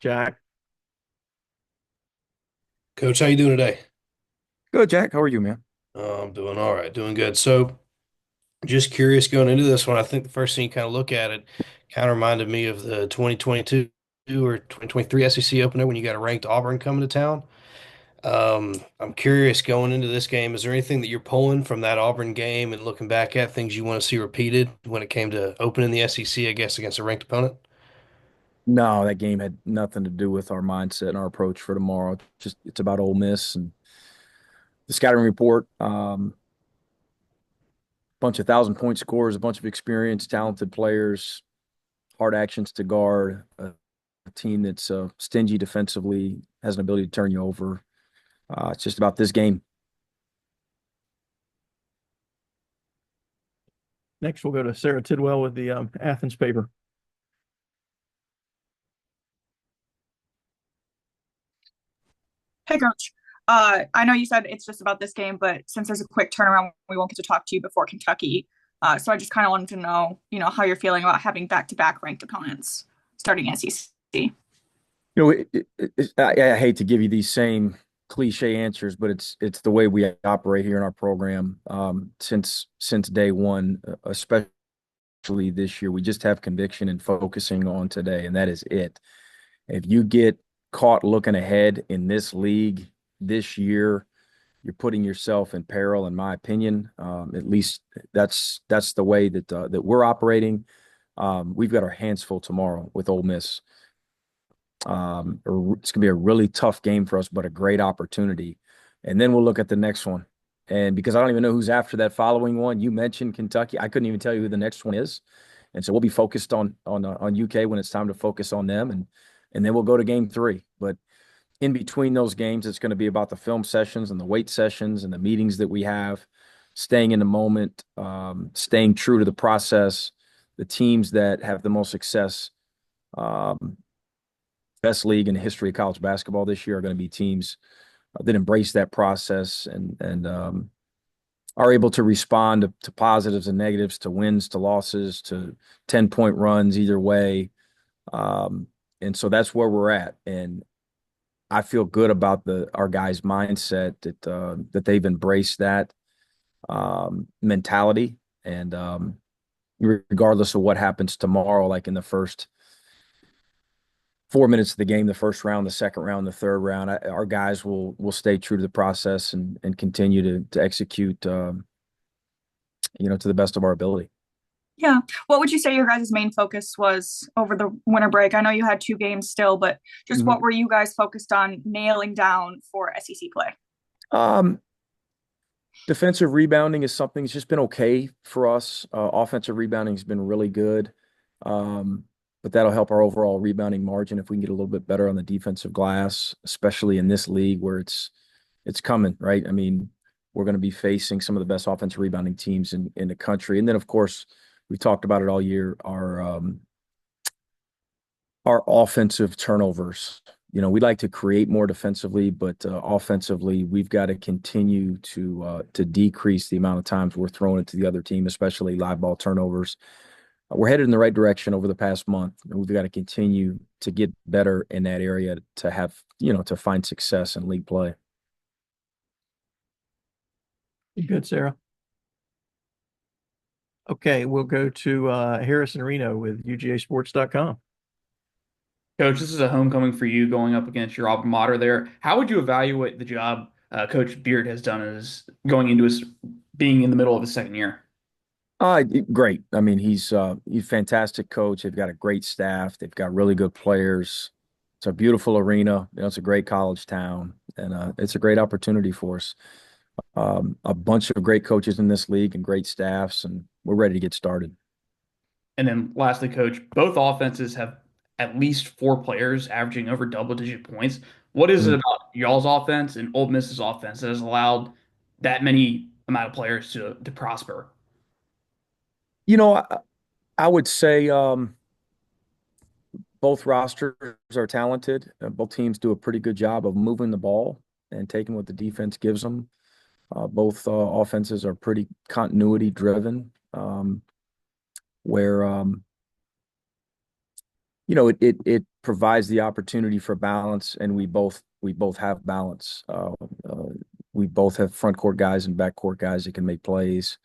Jack. Coach, how you doing today? Good, Jack. How are you, man? I'm doing all right, doing good. So, just curious going into this one, I think the first thing you kind of look at it kind of reminded me of the 2022 or 2023 SEC opener when you got a ranked Auburn coming to town. I'm curious going into this game, is there anything that you're pulling from that Auburn game and looking back at things you want to see repeated when it came to opening the SEC, I guess, against a ranked opponent? No, that game had nothing to do with our mindset and our approach for tomorrow. Just it's about Ole Miss and the scouting report. Bunch of 1,000 point scores, a bunch of experienced, talented players, hard actions to guard, a team that's stingy defensively, has an ability to turn you over. It's just about this game. Next, we'll go to Sarah Tidwell with the Athens paper. Hey, Coach. I know you said it's just about this game, but since there's a quick turnaround, we won't get to talk to you before Kentucky. So I just kind of wanted to know, how you're feeling about having back-to-back ranked opponents starting SEC. I hate to give you these same cliche answers, but it's the way we operate here in our program since day one, especially this year. We just have conviction and focusing on today, and that is it. If you get caught looking ahead in this league this year, you're putting yourself in peril, in my opinion. At least that's the way that we're operating. We've got our hands full tomorrow with Ole Miss. It's going to be a really tough game for us, but a great opportunity. And then we'll look at the next one. And because I don't even know who's after that following one, you mentioned Kentucky. I couldn't even tell you who the next one is. And so we'll be focused on UK when it's time to focus on them, and then we'll go to game three. But in between those games, it's going to be about the film sessions and the weight sessions and the meetings that we have, staying in the moment, staying true to the process. The teams that have the most success, um, best league in the history of college basketball this year are going to be teams that embrace that process and are able to respond to positives and negatives, to wins, to losses, to 10-point runs either way. Um, and so that's where we're at. And I feel good about our guys' mindset that they've embraced that mentality. And regardless of what happens tomorrow, like in the first 4 minutes of the game, the first round, the second round, the third round, our guys will stay true to the process and continue to execute, to the best of our ability. Yeah. What would you say your guys' main focus was over the winter break? I know you had two games still, but just Mhm. what were you guys focused on nailing down for SEC play? Um, Defensive rebounding is something that's just been okay for us. Offensive rebounding has been really good. Um, but that'll help our overall rebounding margin if we can get a little bit better on the defensive glass, especially in this league where it's coming, right? I mean, we're going to be facing some of the best offensive rebounding teams in the country. And then, of course, we talked about it all year, our offensive turnovers. We'd like to create more defensively, but offensively, we've got to continue to decrease the amount of times we're throwing it to the other team, especially live ball turnovers. We're headed in the right direction over the past month, and we've got to continue to get better in that area to have, to find success in league play. Good, Sarah. Okay, we'll go to Harrison Reno with UGAsports.com. Coach, this is a homecoming for you going up against your alma mater there. How would you evaluate the job Coach Beard has done as going into his being in the middle of his second year? Great. I mean, he's a fantastic coach. They've got a great staff. They've got really good players. It's a beautiful arena. It's a great college town, and it's a great opportunity for us. A bunch of great coaches in this league and great staffs, and we're ready to get started. And then lastly, Coach, both offenses have at least four players averaging over double-digit points. What is it Mm. about y'all's offense and Ole Miss's offense that has allowed that many amount of players to prosper? You know, I, I would say both rosters are talented. Both teams do a pretty good job of moving the ball and taking what the defense gives them. Both offenses are pretty continuity driven, where It provides the opportunity for balance, and we both have balance. We both have front court guys and back court guys that can make plays.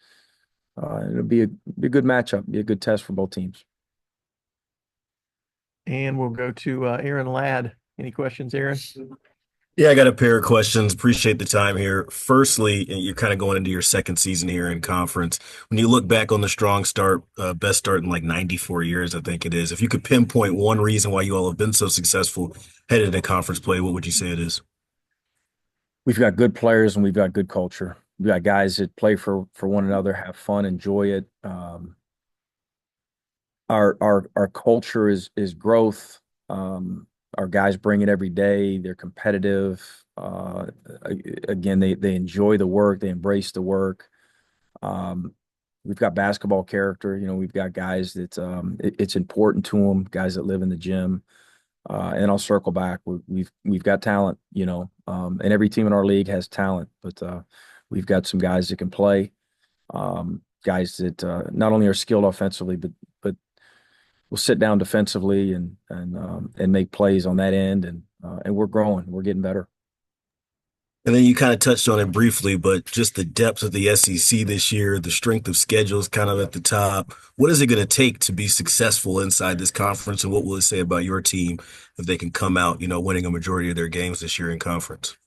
It'll be a good matchup, be a good test for both teams. And we'll go to Aaron Ladd. Any questions, Aaron? Yeah, I got a pair of questions. Appreciate the time here. Firstly, you're kind of going into your second season here in conference. When you look back on the strong start, best start in like 94 years, I think it is. If you could pinpoint one reason why you all have been so successful headed into conference play, what would you say it is? We've got good players and we've got good culture. We've got guys that play for one another, have fun, enjoy it. Our culture is growth. Our guys bring it every day. They're competitive. Again, they enjoy the work. They embrace the work. Um, we've got basketball character. We've got guys that it's important to them. Guys that live in the gym. And I'll circle back. We've got talent. And every team in our league has talent, but we've got some guys that can play. Guys that not only are skilled offensively, but will sit down defensively and make plays on that end. And we're growing. We're getting better. And then you kind of touched on it briefly, but just the depth of the SEC this year, the strength of schedules kind of at the top. What is it going to take to be successful inside this conference? And what will it say about your team if they can come out, winning a majority of their games this year in conference?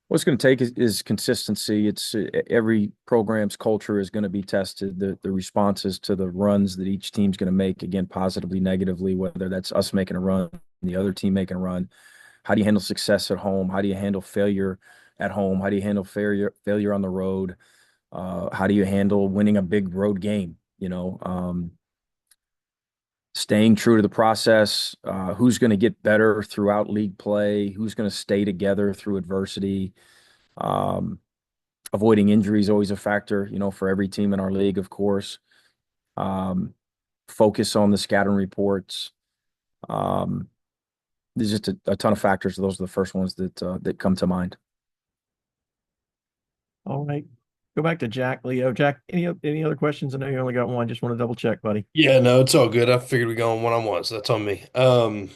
What it's going to take is consistency. It's every program's culture is going to be tested. The responses to the runs that each team's going to make, again, positively, negatively, whether that's us making a run, the other team making a run. How do you handle success at home? How do you handle failure at home? How do you handle failure on the road? How do you handle winning a big road game? Staying true to the process. Who's going to get better throughout league play? Who's going to stay together through adversity? Um, Avoiding injury is always a factor, for every team in our league, of course. Um, Focus on the scouting reports. There's just a ton of factors. Those are the first ones that come to mind. All right. Go back to Jack Leo. Jack, any other questions? I know you only got one. Just want to double check, buddy. Yeah, no, it's all good. I figured we'd go on one-on-one, so that's on me. And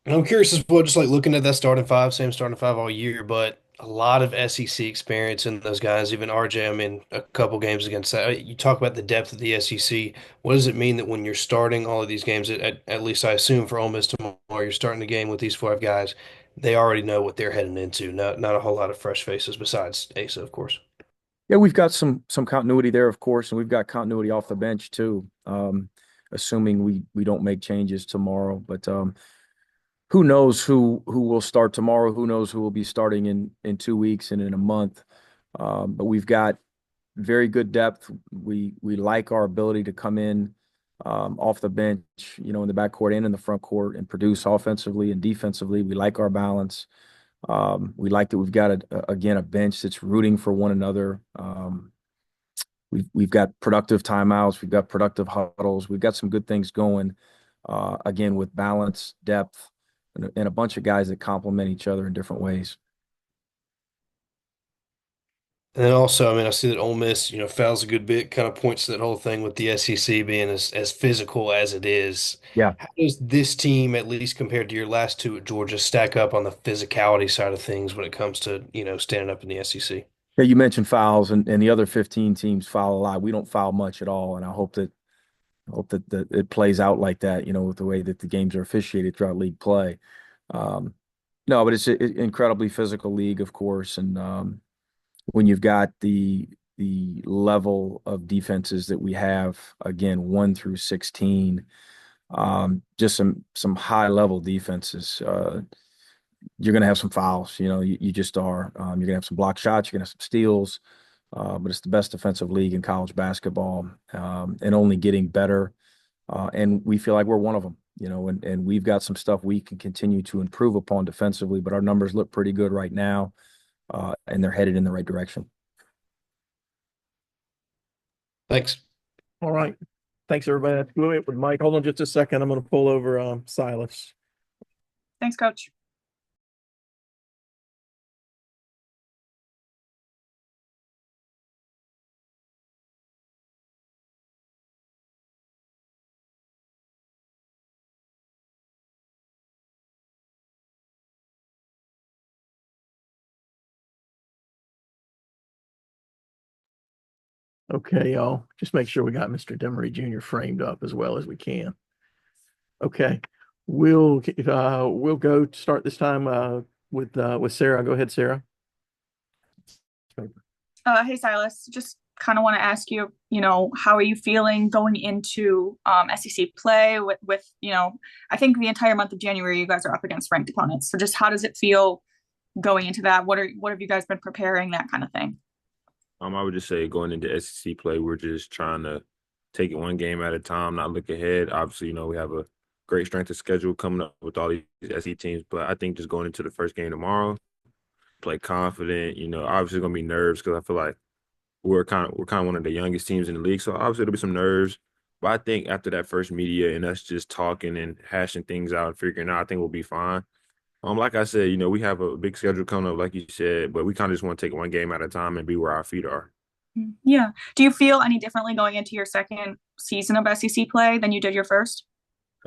I'm curious as well, just like looking at that starting five, same starting five all year, but a lot of SEC experience in those guys, even RJ, I mean, a couple games against that. You talk about the depth of the SEC. What does it mean that when you're starting all of these games, at least I assume for Ole Miss tomorrow, you're starting the game with these five guys, they already know what they're heading into. Not a whole lot of fresh faces besides Asa, of course. Yeah, we've got some continuity there, of course, and we've got continuity off the bench too. Assuming we don't make changes tomorrow, but who knows who will start tomorrow? Who knows who will be starting in 2 weeks and in a month? But we've got very good depth. We like our ability to come in off the bench, in the backcourt and in the front court and produce offensively and defensively. We like our balance. We like that we've got again a bench that's rooting for one another. We've got productive timeouts. We've got productive huddles. We've got some good things going. Again, with balance, depth, and a bunch of guys that complement each other in different ways. And then also, I mean, I see that Ole Miss, fouls a good bit, kind of points to that whole thing with the SEC being as physical as it is. Yeah. How does this team, at least compared to your last two at Georgia, stack up on the physicality side of things when it comes to, standing up in the SEC? Yeah, you mentioned fouls, and the other 15 teams foul a lot. We don't foul much at all, and I hope that it plays out like that. With the way that the games are officiated throughout league play. Um, no, but it's an incredibly physical league, of course, and when you've got the level of defenses that we have, again, 1 through 16, just some high level defenses. You're going to have some fouls. You just are. You're going to have some block shots. You're going to have some steals. But it's the best defensive league in college basketball, and only getting better. And we feel like we're one of them. And we've got some stuff we can continue to improve upon defensively. But our numbers look pretty good right now, and they're headed in the right direction. Thanks. All right. Thanks, everybody. That's Glue It with Mike. Hold on just a second. I'm going to pull over Silas. Thanks, Coach. Okay, y'all. Just make sure we got Mr. Demary Jr. framed up as well as we can. Okay. We'll go to start this time with Sarah. Go ahead, Sarah. Hey Silas, just kind of want to ask you, how are you feeling going into SEC play with, I think the entire month of January you guys are up against ranked opponents. So just how does it feel going into that? What have you guys been preparing, that kind of thing? I would just say going into SEC play, we're just trying to take it one game at a time, not look ahead. Obviously, we have a great strength of schedule coming up with all these SEC teams, but I think just going into the first game tomorrow, play confident. Obviously going to be nerves because I feel like we're kind of one of the youngest teams in the league, so obviously there'll be some nerves. But I think after that first media and us just talking and hashing things out and figuring out, I think we'll be fine. Like I said, we have a big schedule coming up, like you said, but we kind of just want to take it one game at a time and be where our feet are. Yeah. Do you feel any differently going into your second season of SEC play than you did your first?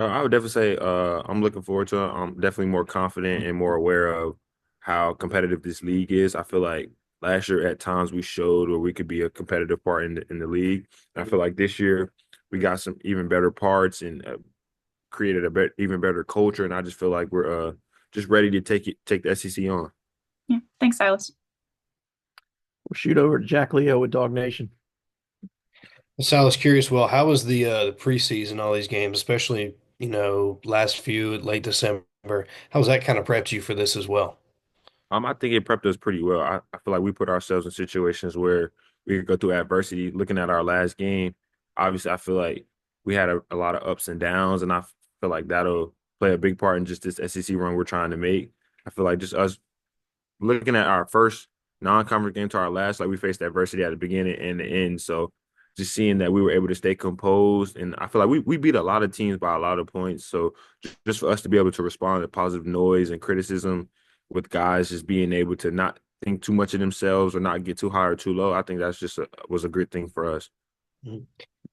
I would definitely say I'm looking forward to it. I'm definitely more confident and more aware of how competitive this league is. I feel like last year at times we showed where we could be a competitive part in the league. And I feel like this year we got some even better parts and created even better culture. And I just feel like we're just ready to take the SEC on. Yeah. Thanks, Silas. We'll shoot over to Jack Leo with Dog Nation. So I was curious, well, how was the preseason, all these games, especially, last few late December? How was that kind of prepped you for this as well? I think it prepped us pretty well. I feel like we put ourselves in situations where we could go through adversity. Looking at our last game, obviously, I feel like we had a lot of ups and downs, and I feel like that'll play a big part in just this SEC run we're trying to make. I feel like just us looking at our first non-conference game to our last, like we faced adversity at the beginning and the end. So just seeing that we were able to stay composed, and I feel like we beat a lot of teams by a lot of points. So just for us to be able to respond to positive noise and criticism with guys just being able to not think too much of themselves or not get too high or too low, I think that's just was a good thing for us. Mhm.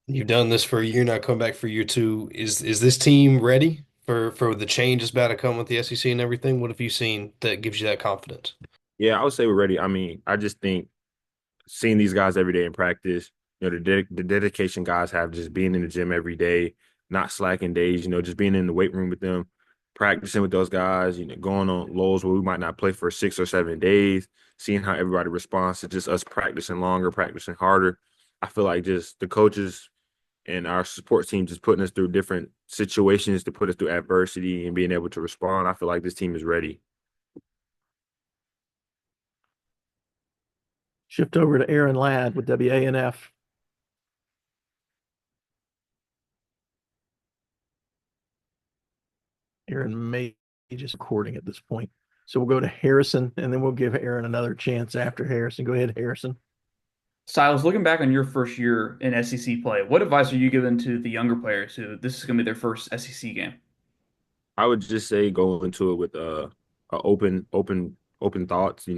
You've done this for a year now, come back for year two. Is this team ready for the change that's about to come with the SEC and everything? What have you seen that gives you that confidence? Yeah, I would say we're ready. I mean, I just think seeing these guys every day in practice, the dedication guys have just being in the gym every day, not slacking days, just being in the weight room with them, practicing with those guys, going on lows where we might not play for 6 or 7 days, seeing how everybody responds to just us practicing longer, practicing harder. I feel like just the coaches and our support team just putting us through different situations to put us through adversity and being able to respond. I feel like this team is ready. Shift over to Aaron Ladd with WANF. Aaron may be just recording at this point. So we'll go to Harrison, and then we'll give Aaron another chance after Harrison. Go ahead, Harrison. Silas, looking back on your first year in SEC play, what advice are you giving to the younger players who this is going to be their first SEC game? I would just say go into it with open thoughts.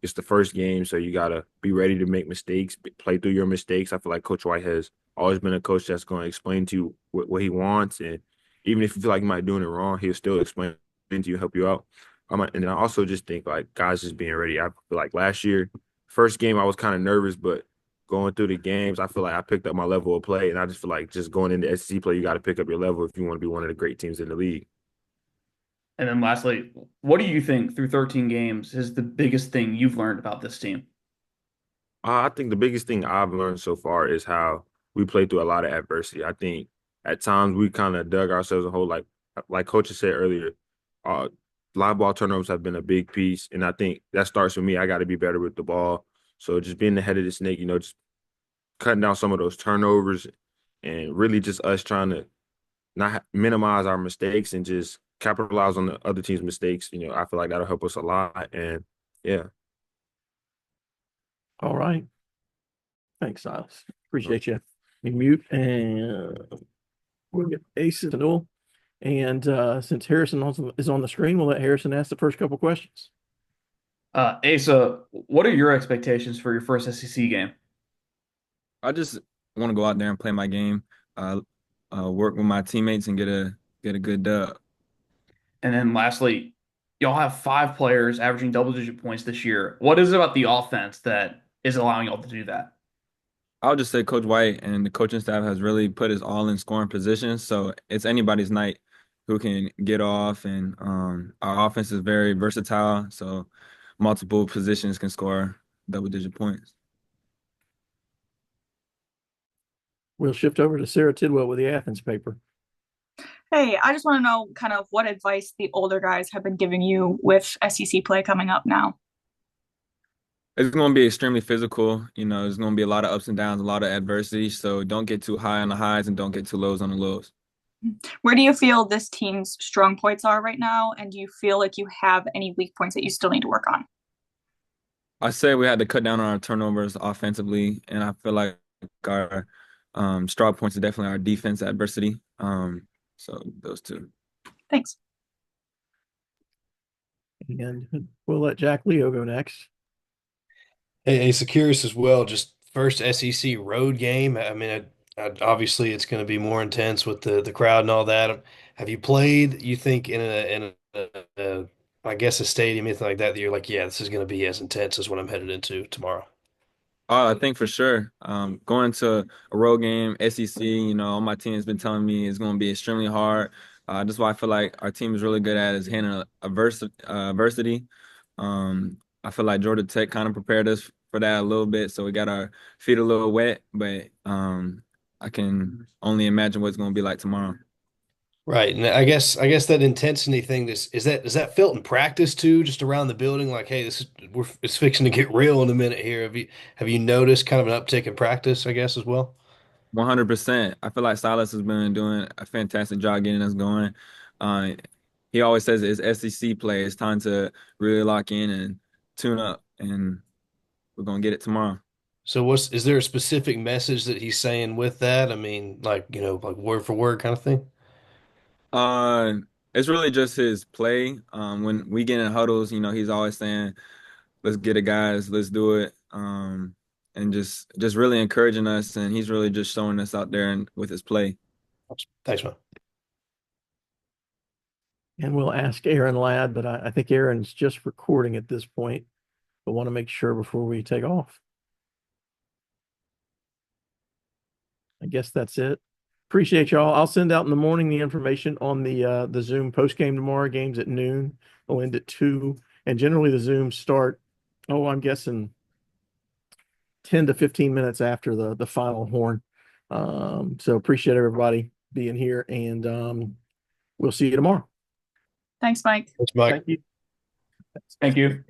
It's the first game, so you gotta be ready to make mistakes, play through your mistakes. I feel like Coach White has always been a coach that's going to explain to you what he wants, and even if you feel like you might be doing it wrong, he'll still explain to you, help you out. And then I also just think like guys just being ready. I feel like last year, first game I was kind of nervous, but going through the games, I feel like I picked up my level of play, and I just feel like just going into SEC play, you got to pick up your level if you want to be one of the great teams in the league. And then lastly, what do you think through 13 games is the biggest thing you've learned about this team? I think the biggest thing I've learned so far is how we play through a lot of adversity. I think at times we kind of dug ourselves a hole, like Coach said earlier. Uh, Live ball turnovers have been a big piece, and I think that starts with me. I got to be better with the ball. So just being the head of the snake, just cutting down some of those turnovers, and really just us trying to not minimize our mistakes and just capitalize on the other team's mistakes. I feel like that'll help us a lot. And yeah. All right. Thanks, Silas. Appreciate you. You mute, and we'll get Asa Newell. And since Harrison is on the screen, we'll let Harrison ask the first couple questions. Asa, what are your expectations for your first SEC game? I just want to go out there and play my game, work with my teammates, and get a good dub. And then lastly, y'all have 5 players averaging double-digit points this year. What is it about the offense that is allowing y'all to do that? I'll just say Coach White and the coaching staff has really put us all in scoring positions. So it's anybody's night who can get off. And our offense is very versatile. So multiple positions can score double-digit points. We'll shift over to Sarah Tidwell with the Athens paper. Hey, I just want to know kind of what advice the older guys have been giving you with SEC play coming up now. It's going to be extremely physical. There's going to be a lot of ups and downs, a lot of adversity. So don't get too high on the highs and don't get too lows on the lows. Where do you feel this team's strong points are right now? And do you feel like you have any weak points that you still need to work on? I say we had to cut down on our turnovers offensively, and I feel like our strong points are definitely our defense adversity. So those two. Thanks. And we'll let Jack Leo go next. Hey, so curious as well, just first SEC road game. I mean, obviously it's going to be more intense with the crowd and all that. Have you played, you think, in I guess a stadium, anything like that you're like, yeah, this is going to be as intense as what I'm headed into tomorrow? I think for sure. Going to a road game, SEC, all my team has been telling me it's going to be extremely hard. That's why I feel like our team is really good at is handling adversity. I feel like Georgia Tech kind of prepared us for that a little bit, so we got our feet a little wet, but I can only imagine what it's going to be like tomorrow. Right. And I guess that intensity thing is that felt in practice too, just around the building, like, hey, it's fixing to get real in a minute here. Have you noticed kind of an uptick in practice, I guess, as well? 100%. I feel like Silas has been doing a fantastic job getting us going. Uh, he always says it's SEC play. It's time to really lock in and tune up, and we're gonna get it tomorrow. So is there a specific message that he's saying with that? I mean, like, like word for word kind of thing? Uh, it's really just his play. When we get in huddles, he's always saying, "Let's get it, guys. Let's do it." And just really encouraging us, and he's really just showing us out there and with his play. Thanks, man. And we'll ask Aaron Ladd, but I think Aaron's just recording at this point, but want to make sure before we take off. I guess that's it. Appreciate y'all. I'll send out in the morning the information on the Zoom post game tomorrow. Games at noon. We'll end at 2. And generally the Zooms start, I'm guessing 10 to 15 minutes after the final horn. So appreciate everybody being here, and we'll see you tomorrow. Thanks, Mike. Thanks, Mike. Thank you. Thank you.